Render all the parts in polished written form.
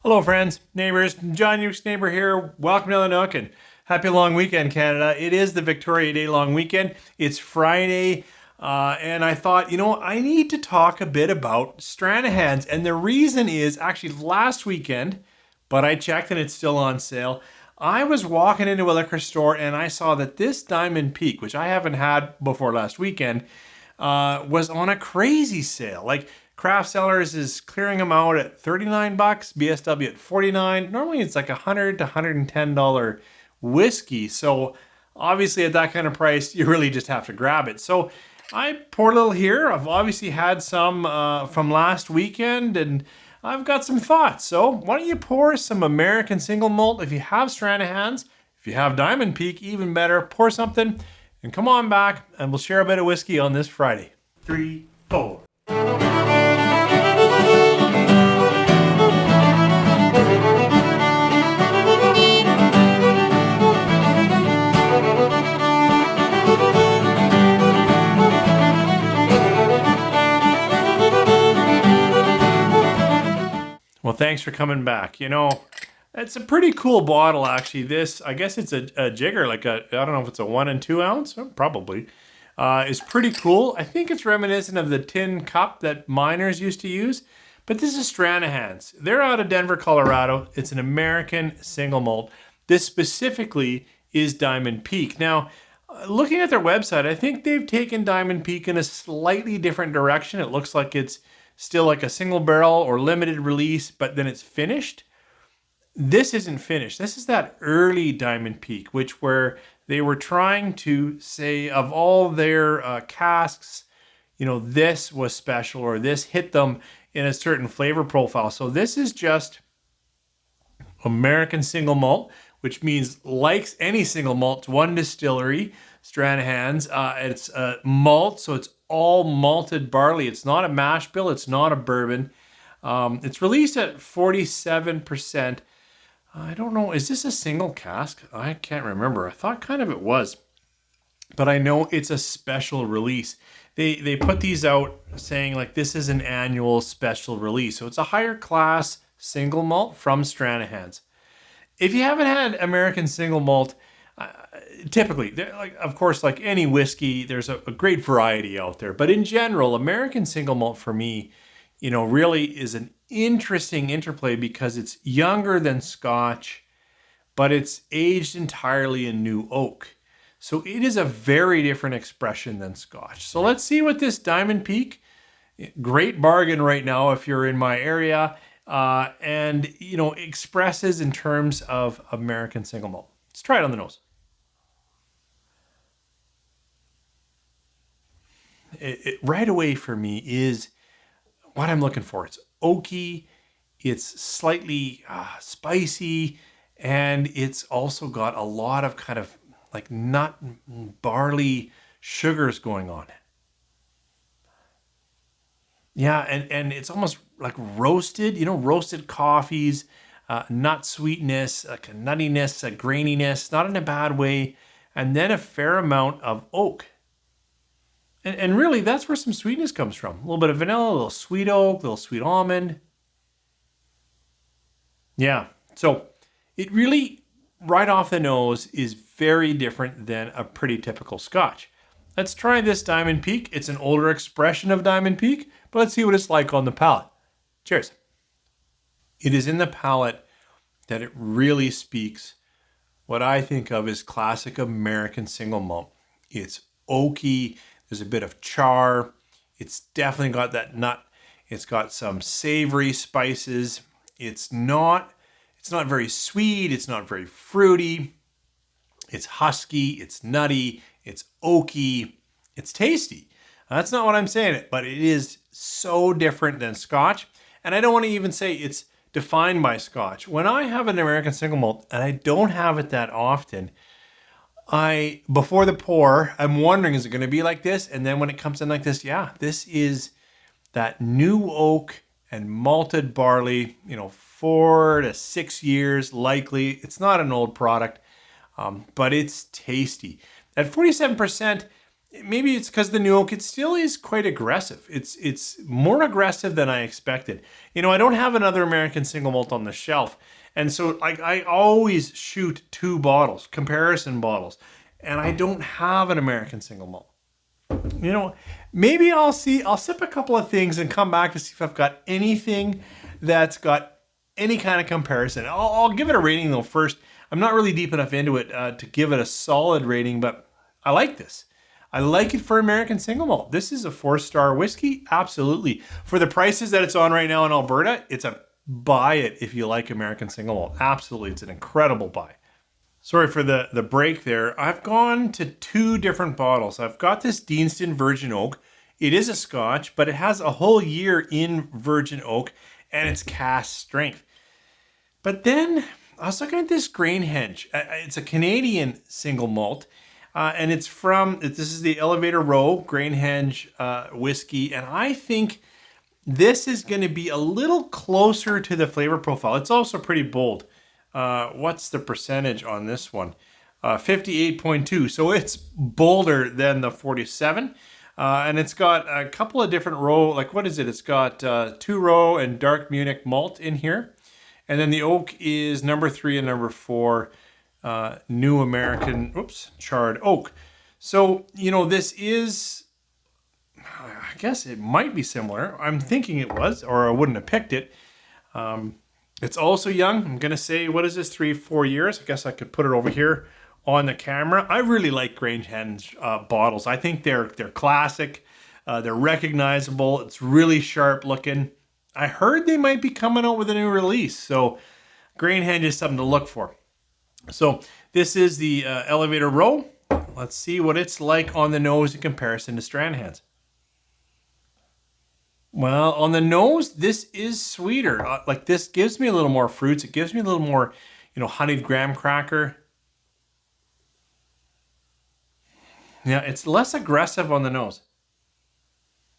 Hello friends, neighbors, John Hughes neighbor here. Welcome to the Nook and happy long weekend, Canada. It is the Victoria Day long weekend. It's Friday and I thought, I need to talk a bit about Stranahan's, and the reason is actually last weekend, but I checked and it's still on sale. I was walking into a liquor store and I saw that this Diamond Peak, which I haven't had before last weekend, was on a crazy sale. Like Craft Cellars is clearing them out at $39, BSW at $49. Normally it's like $100 to $110 whiskey. So obviously at that kind of price, you really just have to grab it. So I poured a little here. I've obviously had some from last weekend and I've got some thoughts. So why don't you pour some American Single Malt? If you have Stranahan's, if you have Diamond Peak, even better, pour something and come on back and we'll share a bit of whiskey on this Friday. 3, 4. Well, thanks for coming back. It's a pretty cool bottle, actually. This, I guess it's a jigger, I don't know if it's a 1 and 2 ounce, probably. It's pretty cool. I think it's reminiscent of the tin cup that miners used to use, but this is Stranahan's. They're out of Denver, Colorado. It's an American Single Malt. This specifically is Diamond Peak. Now, looking at their website, I think they've taken Diamond Peak in a slightly different direction. It looks like it's still like a single barrel or limited release, but then it's finished. This isn't finished. This is that early Diamond Peak, where they were trying to say of all their casks, this was special or this hit them in a certain flavor profile. So this is just American Single Malt, which means like any single malt, it's one distillery, Stranahan's. It's malt, so it's all malted barley. It's not a mash bill. It's not a bourbon. It's released at 47%. I don't know. Is this a single cask? I can't remember. I thought kind of it was. But I know it's a special release. They put these out saying like this is an annual special release. So it's a higher class single malt from Stranahan's. If you haven't had American Single Malt, typically, of course, like any whiskey, there's a great variety out there. But in general, American Single Malt for me, really is an interesting interplay because it's younger than Scotch, but it's aged entirely in new oak. So it is a very different expression than Scotch. So let's see what this Diamond Peak, great bargain right now if you're in my area, and expresses in terms of American Single Malt. Let's try it on the nose. It right away for me is what I'm looking for. It's oaky, it's slightly spicy, and it's also got a lot of kind of like nut, barley, sugars going on. Yeah, and it's almost like roasted, roasted coffees, nut sweetness, like a nuttiness, a graininess, not in a bad way, and then a fair amount of oak. And really, that's where some sweetness comes from. A little bit of vanilla, a little sweet oak, a little sweet almond. Yeah, so it really, right off the nose, is very different than a pretty typical Scotch. Let's try this Diamond Peak. It's an older expression of Diamond Peak, but let's see what it's like on the palate. Cheers. It is in the palate that it really speaks what I think of as classic American Single Malt. It's oaky. There's a bit of char. It's definitely got that nut. It's got some savory spices. It's not very sweet. It's not very fruity. It's husky. It's nutty. It's oaky. It's tasty. That's not what I'm saying, but it is so different than Scotch. And I don't want to even say it's defined by Scotch. When I have an American Single Malt, and I don't have it that often, before the pour, I'm wondering, is it going to be like this? And then when it comes in like this, yeah, this is that new oak and malted barley, 4 to 6 years likely. It's not an old product, but it's tasty. At 47%, maybe it's because the new oak, it still is quite aggressive. It's more aggressive than I expected. You know, I don't have another American single malt on the shelf. And so like I always shoot 2 bottles, comparison bottles, and I don't have an American single malt. You know, maybe I'll sip a couple of things and come back to see if I've got anything that's got any kind of comparison. I'll give it a rating though first. I'm not really deep enough into it to give it a solid rating, but I like this. I like it for American single malt. This is a 4-star whiskey, absolutely. For the prices that it's on right now in Alberta, it's a buy it if you like American single malt. Absolutely, it's an incredible buy. Sorry for the break there. I've gone to 2 different bottles. I've got this Deanston Virgin Oak. It is a Scotch, but it has a whole year in Virgin Oak, and it's cask strength. But then I was looking at this Stranahan. It's a Canadian single malt, and this is the Elevator Row Stranahan whiskey, and I think this is going to be a little closer to the flavor profile. It's also pretty bold. What's the percentage on this one? 58.2. So it's bolder than the 47. And it's got a couple of different row, like what is it? It's got 2-row and dark Munich malt in here. And then the oak is number 3 and number 4, New American, charred oak. So, you know, this is, I guess it might be similar. I'm thinking it was, or I wouldn't have picked it. It's also young. I'm going to say, what is this, 3-4 years? I guess I could put it over here on the camera. I really like Stranahan's bottles. I think they're classic. They're recognizable. It's really sharp looking. I heard they might be coming out with a new release. So Stranahan is something to look for. So this is the Elevator Row. Let's see what it's like on the nose in comparison to Stranahan's. Well, on the nose, this is sweeter. Like this gives me a little more fruits. It gives me a little more, you know, honeyed graham cracker. Yeah, it's less aggressive on the nose.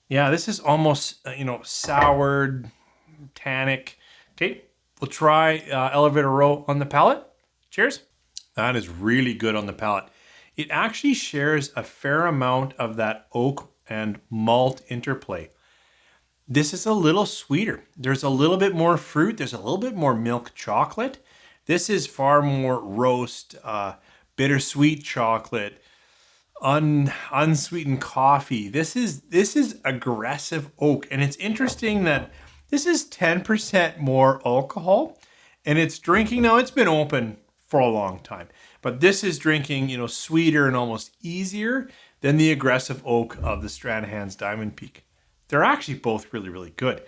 Yeah, this is almost, you know, soured, tannic. Okay, we'll try Elevator Row on the palate. Cheers. That is really good on the palate. It actually shares a fair amount of that oak and malt interplay. This is a little sweeter. There's a little bit more fruit. There's a little bit more milk chocolate. This is far more roast, bittersweet chocolate, unsweetened coffee. This is aggressive oak. And it's interesting that this is 10% more alcohol. And it's drinking, now it's been open for a long time. But this is drinking, you know, sweeter and almost easier than the aggressive oak of the Stranahan's Diamond Peak. They're actually both really, really good.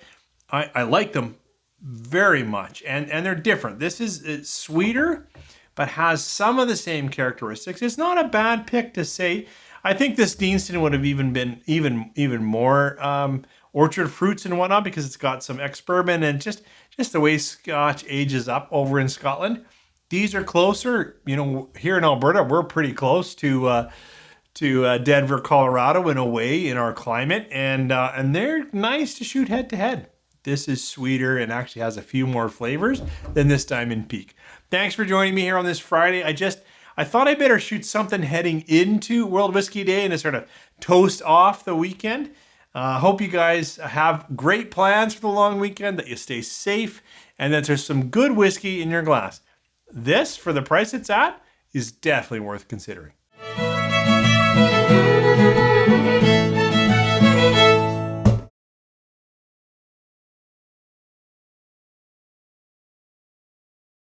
I like them very much, and they're different. This is sweeter, but has some of the same characteristics. It's not a bad pick to say. I think this Deanston would have even been even more orchard fruits and whatnot because it's got some ex-bourbon and just the way Scotch ages up over in Scotland. These are closer. You know, here in Alberta, we're pretty close to Denver, Colorado in a way in our climate, and they're nice to shoot head to head. This is sweeter and actually has a few more flavors than this Diamond Peak. Thanks for joining me here on this Friday. I thought I better shoot something heading into World Whiskey Day and to sort of toast off the weekend. Hope you guys have great plans for the long weekend, that you stay safe, and that there's some good whiskey in your glass. This, for the price it's at, is definitely worth considering.